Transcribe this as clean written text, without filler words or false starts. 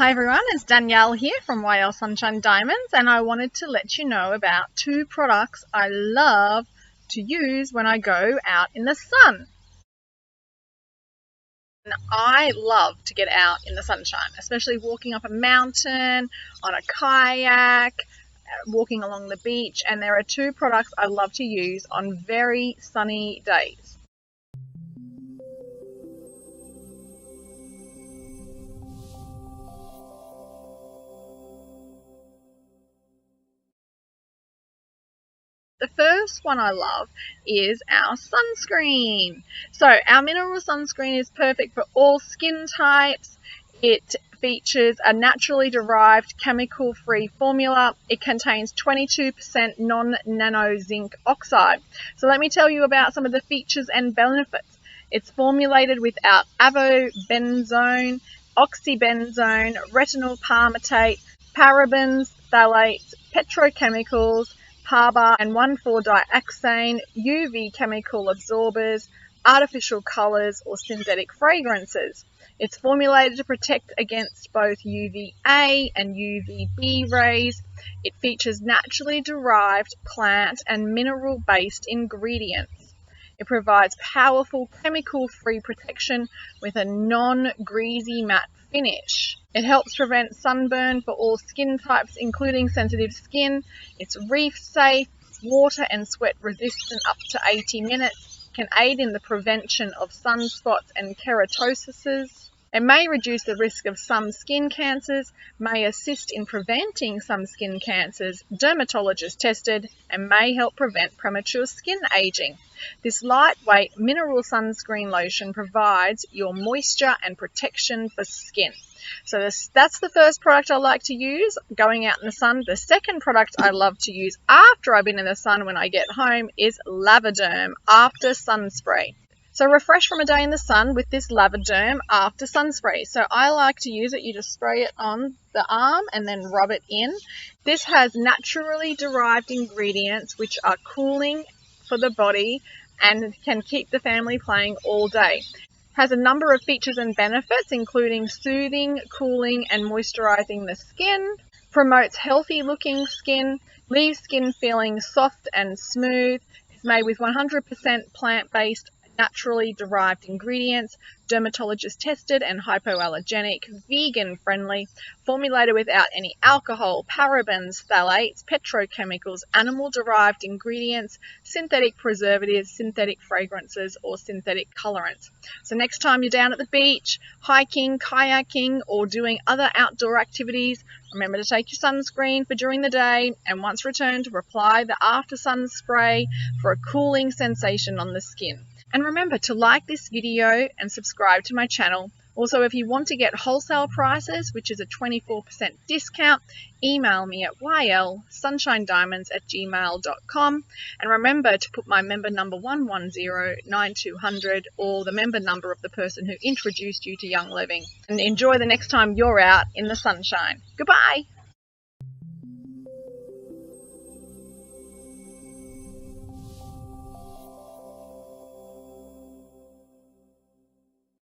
Hi everyone, it's Danielle here from YL Sunshine Diamonds, and I wanted to let you know about two products I love to use when I go out in the sun. I love to get out in the sunshine, especially walking up a mountain, on a kayak, walking along the beach, and there are two products I love to use on very sunny days. The first one I love is our sunscreen. So our mineral sunscreen is perfect for all skin types. It features a naturally derived chemical-free formula. It contains 22% non-nano zinc oxide. So let me tell you about some of the features and benefits. It's formulated without avobenzone, oxybenzone, retinol palmitate, parabens, phthalates, petrochemicals, PABA and 1,4-dioxane, UV chemical absorbers, artificial colours or synthetic fragrances. It's formulated to protect against both UVA and UVB rays. It features naturally derived plant and mineral-based ingredients. It provides powerful chemical-free protection with a non-greasy matte finish. It helps prevent sunburn for all skin types, including sensitive skin. It's reef safe, water and sweat resistant up to 80 minutes, can aid in the prevention of sunspots and keratoses. It may reduce the risk of some skin cancers, may assist in preventing some skin cancers, dermatologist tested, and may help prevent premature skin aging. This lightweight mineral sunscreen lotion provides your moisture and protection for skin. So that's the first product I like to use going out in the sun. The second product I love to use after I've been in the sun when I get home is Lavaderm After Sun Spray. So refresh from a day in the sun with this Lavaderm After Sun Spray. So I like to use it. You just spray it on the arm and then rub it in. This has naturally derived ingredients which are cooling for the body and can keep the family playing all day. Has a number of features and benefits, including soothing, cooling, and moisturizing the skin, promotes healthy looking skin, leaves skin feeling soft and smooth. It's made with 100% plant-based, naturally derived ingredients, dermatologist tested and hypoallergenic, vegan friendly, formulated without any alcohol, parabens, phthalates, petrochemicals, animal derived ingredients, synthetic preservatives, synthetic fragrances or synthetic colorants. So next time you're down at the beach, hiking, kayaking or doing other outdoor activities, remember to take your sunscreen for during the day, and once returned, apply the after sun spray for a cooling sensation on the skin. And remember to like this video and subscribe to my channel. Also, if you want to get wholesale prices, which is a 24% discount, email me at ylsunshinediamonds@gmail.com. And remember to put my member number 1109200 or the member number of the person who introduced you to Young Living. And enjoy the next time you're out in the sunshine. Goodbye.